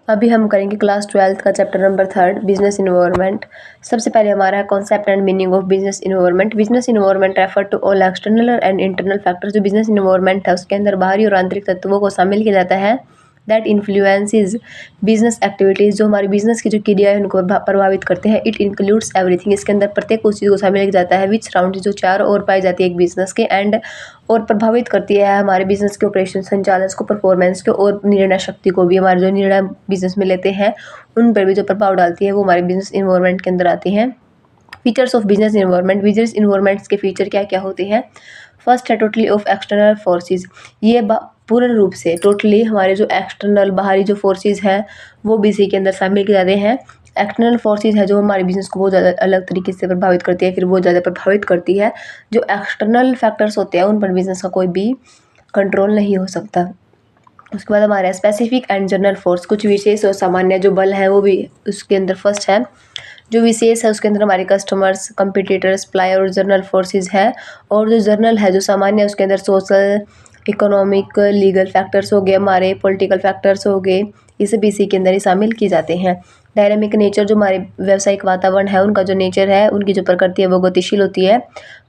अभी हम करेंगे क्लास 12th का चैप्टर नंबर 3 बिजनेस इन्वायरमेंट। सबसे पहले हमारा है concept and meaning of business environment. Business environment refer to all external and internal factors. जो बिजनेस इन्वायरमेंट है उसके अंदर बाहरी और आंतरिक तत्वों को शामिल किया जाता है दैट इन्फ्लुएंसेस बिजनेस एक्टिविटीज़। जो हमारी बिजनेस की जो क्रिया है उनको प्रभावित करते हैं। It includes everything. इसके अंदर प्रत्येक उस चीज़ को शामिल किया जाता है विच सराउंड जो चारों ओर पाई जाती है एक बिजनेस के एंड और प्रभावित करती है हमारे बिजनेस के ऑपरेशन संचालन को, परफॉर्मेंस को और निर्णय शक्ति को भी। हमारे जो निर्णय बिजनेस में लेते हैं उन पर भी जो प्रभाव डालती है वो हमारे बिजनेस इन्वायरमेंट के अंदर आती हैं। Features of business environment. Business environments के फीचर क्या क्या होते हैं। फर्स्ट है टोटली ऑफ एक्सटर्नल फोर्सेस। ये पूर्ण रूप से टोटली हमारे जो एक्सटर्नल बाहरी जो फोर्सेस हैं वो भी इसी के अंदर शामिल किए जाते हैं। एक्सटर्नल फोर्सेस है जो हमारे बिजनेस को बहुत ज़्यादा अलग तरीके से प्रभावित करती है, फिर बहुत ज़्यादा प्रभावित करती है। जो एक्सटर्नल फैक्टर्स होते हैं उन पर बिजनेस का कोई भी कंट्रोल नहीं हो सकता। उसके बाद हमारा स्पेसिफिक एंड जनरल फोर्स। कुछ विशेष और सामान्य जो बल है वो भी उसके अंदर फर्स्ट है। जो विशेष है उसके अंदर हमारे कस्टमर्स, कंपटीटर्स, सप्लायर और जनरल फोर्सेस है। और जो जनरल है जो सामान्य है उसके अंदर सोशल, इकोनॉमिक, लीगल फैक्टर्स हो गए, हमारे पॉलिटिकल फैक्टर्स हो गए, ये सब इसी के अंदर ही शामिल किए जाते हैं। Dynamic nature. जो हमारे व्यावसायिक वातावरण है उनका जो नेचर है, उनकी जो प्रकृति है वो गतिशील होती है,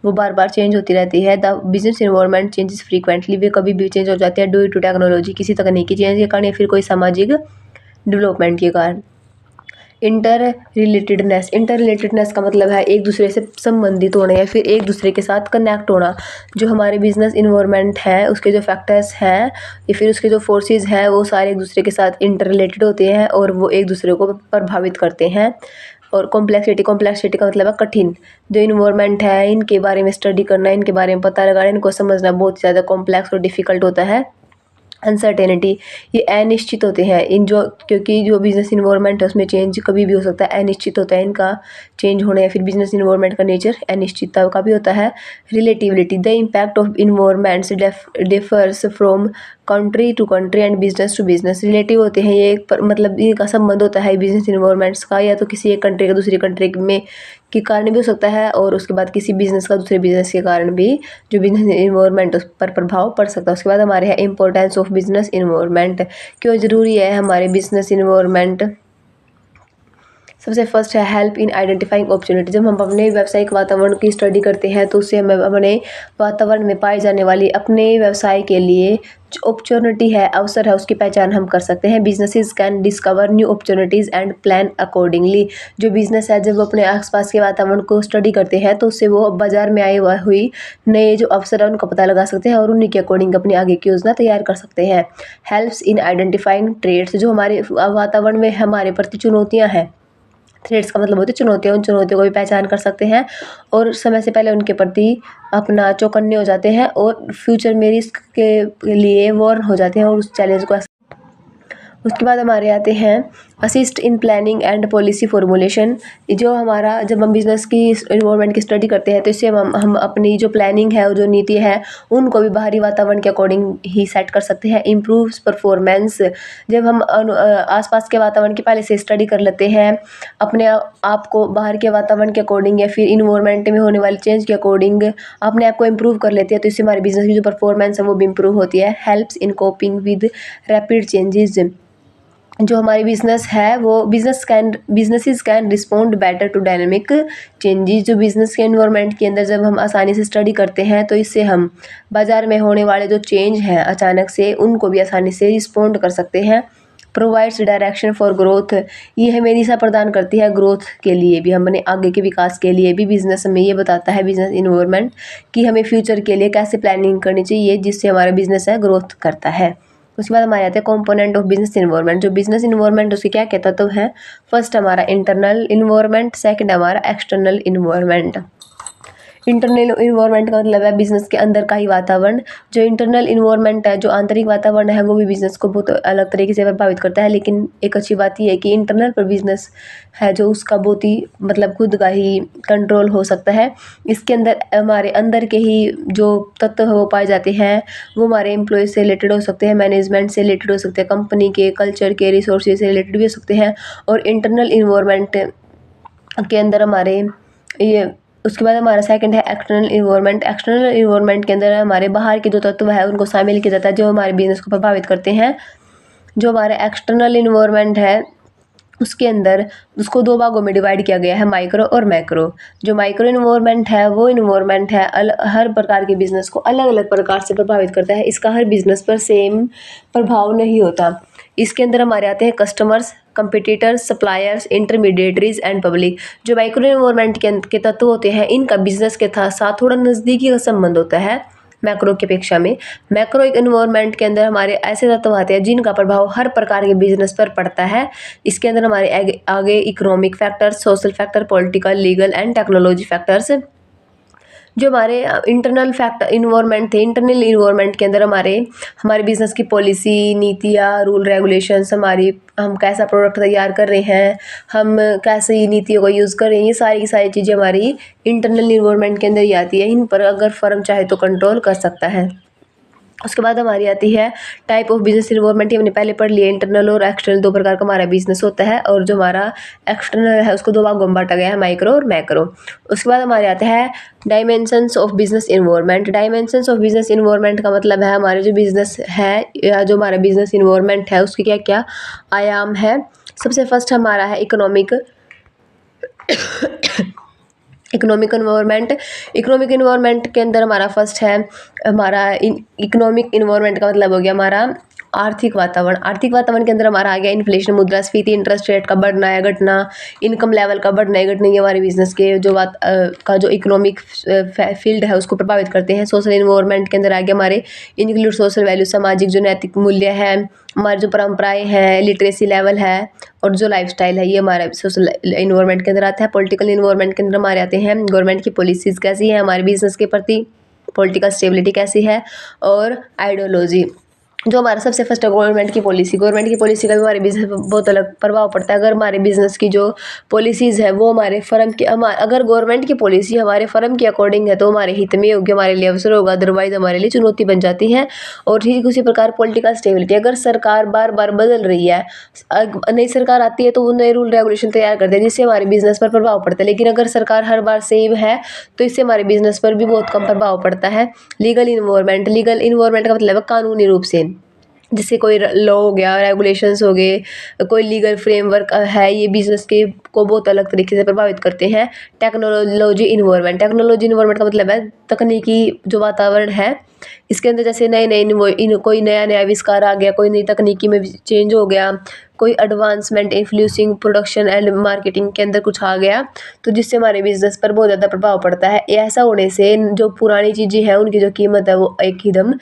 वो बार बार चेंज होती रहती है। The business environment changes frequently. वे कभी भी चेंज हो जाते हैं ड्यू टू टेक्नोलॉजी, किसी तकनीकी चेंज के कारण या फिर कोई सामाजिक डेवलपमेंट के कारण। Inter relatedness. इंटर रिलेटेडनेस का मतलब है एक दूसरे से संबंधित होना या फिर एक दूसरे के साथ कनेक्ट होना। जो हमारे बिजनेस इन्वायरमेंट है उसके जो फैक्टर्स हैं या फिर उसके जो फोर्सेस हैं वो सारे एक दूसरे के साथ इंटर रिलेटेड होते हैं और वो एक दूसरे को प्रभावित करते हैं। और कॉम्प्लेक्सिटी। कॉम्प्लेक्सिटी का मतलब है कठिन। जो इन्वायरमेंट है इनके बारे में स्टडी करना, इनके बारे में पता लगाना, इनको समझना बहुत ज़्यादा कॉम्प्लेक्स और डिफ़िकल्ट होता है। अनसर्टेनिटी। ये अनिश्चित होते हैं इन जो, क्योंकि जो बिजनेस इन्वायरमेंट है उसमें चेंज कभी भी हो सकता है, अनिश्चित होता है इनका चेंज होना या फिर बिजनेस इन्वायरमेंट का नेचर अनिश्चितता का भी होता है। Relativity. The impact of environments differs from country to country and business to business. Relative होते हैं ये मतलब इनका संबंध होता है बिजनेस इन्वायरमेंट्स का या तो किसी एक कंट्री का दूसरी कंट्री में के कारण भी हो सकता है और उसके बाद किसी बिजनेस का दूसरे बिजनेस के कारण भी जो बिजनेस इन्वायरमेंट उस पर प्रभाव पड़ सकता है। उसके बाद हमारे यहाँ इंपॉर्टेंस ऑफ बिजनेस इन्वायरमेंट। क्यों ज़रूरी है हमारे बिजनेस इन्वायरमेंट। सबसे फर्स्ट है हेल्प इन आइडेंटिफाइंग अपॉर्चुनिटी। जब हम अपने व्यावसायिक वातावरण की स्टडी करते हैं तो उससे हमें अपने वातावरण में पाई जाने वाली अपने व्यवसाय के लिए जो अपॉर्चुनिटी है, अवसर है, उसकी पहचान हम कर सकते हैं। Businesses can discover new opportunities and plan accordingly. जो बिजनेस है जब वो अपने आसपास के वातावरण को स्टडी करते हैं तो उससे वो बाजार में आई हुई नए जो अवसर है उनको पता लगा सकते हैं और उन्हीं के अकॉर्डिंग अपनी आगे की योजना तैयार कर सकते हैं। Helps in identifying trades. जो हमारे वातावरण में हमारे प्रति चुनौतियाँ हैं, थ्रेड्स का मतलब होती है चुनौतियाँ, उन चुनौतियों को भी पहचान कर सकते हैं और समय से पहले उनके प्रति अपना चौकन्ने हो जाते हैं और फ्यूचर में रिस्क के लिए वॉर्न हो जाते हैं और उस चैलेंज को। उसके बाद हमारे आते हैं assist in planning and policy formulation. जो हमारा जब हम बिजनेस की इन्वायरमेंट की स्टडी करते हैं तो इससे हम अपनी जो प्लानिंग है और जो नीति है उनको भी बाहरी वातावरण के अकॉर्डिंग ही सेट कर सकते हैं। Improves performance. जब हम आसपास के वातावरण की पहले से स्टडी कर लेते हैं अपने आप को बाहर के वातावरण के अकॉर्डिंग या फिर इन्वायरमेंट में होने वाले चेंज के अकॉर्डिंग अपने आप को इम्प्रूव कर लेते हैं तो इससे हमारे बिजनेस की जो परफॉर्मेंस है वो भी इम्प्रूव होती है। Helps in coping with rapid changes. जो हमारी बिजनेस है वो businesses can respond better to dynamic changes. जो बिजनेस के एनवायरनमेंट के अंदर जब हम आसानी से स्टडी करते हैं तो इससे हम बाज़ार में होने वाले जो चेंज हैं अचानक से उनको भी आसानी से रिस्पॉन्ड कर सकते हैं। Provides direction for growth. ये हमें दिशा प्रदान करती है ग्रोथ के लिए भी, हमने आगे के विकास के लिए भी। बिजनेस में ये बताता है बिजनेस इन्वायरमेंट कि हमें फ्यूचर के लिए कैसे प्लानिंग करनी चाहिए जिससे हमारा बिजनेस है ग्रोथ करता है। उसके बाद हमारे आते हैं कंपोनेंट ऑफ बिजनेस इन्वायरमेंट। जो बिजनेस इन्वायरमेंट उसके क्या कहता तो है फर्स्ट हमारा इंटरनल इन्वायरमेंट, सेकंड हमारा एक्सटर्नल इन्वायरमेंट। इंटरनल इन्वायरमेंट का मतलब है बिजनेस के अंदर का ही वातावरण। जो इंटरनल इन्वायरमेंट है, जो आंतरिक वातावरण है, वो भी बिजनेस को बहुत अलग तरीके से प्रभावित करता है। लेकिन एक अच्छी बात यह है कि इंटरनल पर बिजनेस है जो उसका बहुत ही मतलब खुद का ही कंट्रोल हो सकता है। इसके अंदर हमारे अंदर के ही जो तत्व वो पाए जाते हैं वो हमारे एम्प्लॉय से रिलेटेड हो सकते हैं, मैनेजमेंट से रिलेटेड हो सकते हैं, कंपनी के कल्चर के रिसोर्सेज से रिलेटेड भी हो सकते हैं। और इंटरनल इन्वायरमेंट के अंदर हमारे ये उसके बाद हमारा सेकंड है एक्सटर्नल इन्वायरमेंट। एक्सटर्नल इन्वायरमेंट के अंदर हमारे बाहर के जो तत्व है उनको शामिल किया जाता है जो हमारे बिजनेस को प्रभावित करते हैं। जो हमारे एक्सटर्नल इन्वायरमेंट है उसके अंदर उसको दो भागों में डिवाइड किया गया है, माइक्रो और मैक्रो। जो माइक्रो इन्वायरमेंट है वो इन्वायरमेंट है हर प्रकार के बिजनेस को अलग अलग प्रकार से प्रभावित करता है, इसका हर बिजनेस पर सेम प्रभाव नहीं होता। इसके अंदर हमारे आते हैं customers, competitors, suppliers, intermediaries and public. जो माइक्रो इन्वायरमेंट के तत्व होते हैं इनका बिजनेस के साथ थोड़ा नज़दीकी का संबंध होता है मैक्रो की अपेक्षा में। मैक्रो इन्वायरमेंट के अंदर हमारे ऐसे तत्व आते हैं जिनका प्रभाव हर प्रकार के बिजनेस पर पड़ता है। इसके अंदर हमारे आगे economic factors, social factor, political, legal and technology factors. जो हमारे इंटरनल फैक्टर इन्वायरमेंट थे, इंटरनल इन्वायरमेंट के अंदर हमारे बिजनेस की पॉलिसी, नीतियाँ, रूल रेगुलेशंस, हम कैसा प्रोडक्ट तैयार कर रहे हैं, हम कैसे नीतियों को यूज़ कर रहे हैं, ये सारी की सारी चीज़ें हमारी इंटरनल इन्वायरमेंट के अंदर ही आती है। इन पर अगर फर्म चाहे तो कंट्रोल कर सकता है। उसके बाद हमारी आती है टाइप ऑफ बिजनेस इन्वायरमेंट। ये हमने पहले पढ़ लिया, इंटरनल और एक्सटर्नल दो प्रकार का हमारा बिजनेस होता है, और जो हमारा एक्सटर्नल है उसको दो भागों में बांटा गया है, माइक्रो और मैक्रो। उसके बाद हमारे आते हैं dimensions of business environment. Dimensions of business environment का मतलब है हमारे जो बिजनेस है या जो हमारा बिजनेस इन्वायरमेंट है उसके क्या क्या आयाम है। सबसे फर्स्ट हमारा है इकोनॉमिक इन्वायरमेंट। इकोनॉमिक इन्वायरमेंट के अंदर हमारा फर्स्ट है हमारा इकोनॉमिक इन्वायरमेंट का मतलब हो गया हमारा आर्थिक वातावरण। आर्थिक वातावरण के अंदर हमारा आ गया इन्फ्लेशन, मुद्रास्फीति, इंटरेस्ट रेट का बढ़ना या घटना, इनकम लेवल का बढ़ना या घटना, ये हमारे बिजनेस के का जो इकोनॉमिक फील्ड है उसको प्रभावित करते हैं। सोशल इन्वायरमेंट के अंदर आ गया हमारे इंक्लूड सोशल वैल्यू, सामाजिक जो नैतिक मूल्य है, हमारी जो परंपराएं हैं, लिटरेसी लेवल है और जो लाइफस्टाइल है, ये हमारा सोशल इन्वायरमेंट के अंदर आता है। पॉलिटिकल इन्वायरमेंट के अंदर हमारे आते हैं गवर्नमेंट की पॉलिसीज़ कैसी है हमारे बिजनेस के प्रति, पॉलिटिकल स्टेबिलिटी कैसी है, और आइडियोलॉजी। जो हमारा सबसे फर्स्ट है गवर्नमेंट की पॉलिसी। गवर्नमेंट की पॉलिसी का भी हमारे बिजनेस पर बहुत अलग प्रभाव पड़ता है। अगर हमारे बिजनेस की जो पॉलिसीज़ है वो हमारे फर्म की अगर गवर्नमेंट की पॉलिसी हमारे फर्म के अकॉर्डिंग है तो हमारे हित में होगी, हमारे लिए अवसर होगा, अदरवाइज हमारे लिए चुनौती बन जाती है। और ठीक उसी प्रकार पॉलिटिकल स्टेबिलिटी, अगर सरकार बार बार बदल रही है, नई सरकार आती है तो वो नए रूल रेगुलेशन तैयार करते हैं जिससे हमारे बिजनेस पर प्रभाव पड़ता है। लेकिन अगर सरकार हर बार सेम है तो इससे हमारे बिजनेस पर भी बहुत कम प्रभाव पड़ता है। लीगल इन्वायरमेंट का मतलब है कानूनी रूप से, जैसे कोई लॉ हो गया, रेगुलेशंस हो गए, कोई लीगल फ्रेमवर्क है, ये बिजनेस के को बहुत अलग तरीके से प्रभावित करते हैं। टेक्नोलॉजी इन्वायरमेंट का मतलब है तकनीकी जो वातावरण है, इसके अंदर जैसे कोई नया आविष्कार आ गया, कोई नई तकनीकी में चेंज हो गया, कोई advancement influencing production and marketing के अंदर कुछ आ गया, तो जिससे हमारे बिजनेस पर बहुत ज़्यादा प्रभाव पड़ता है। ऐसा होने से जो पुरानी चीज़ें हैं उनकी जो कीमत है वो एकदम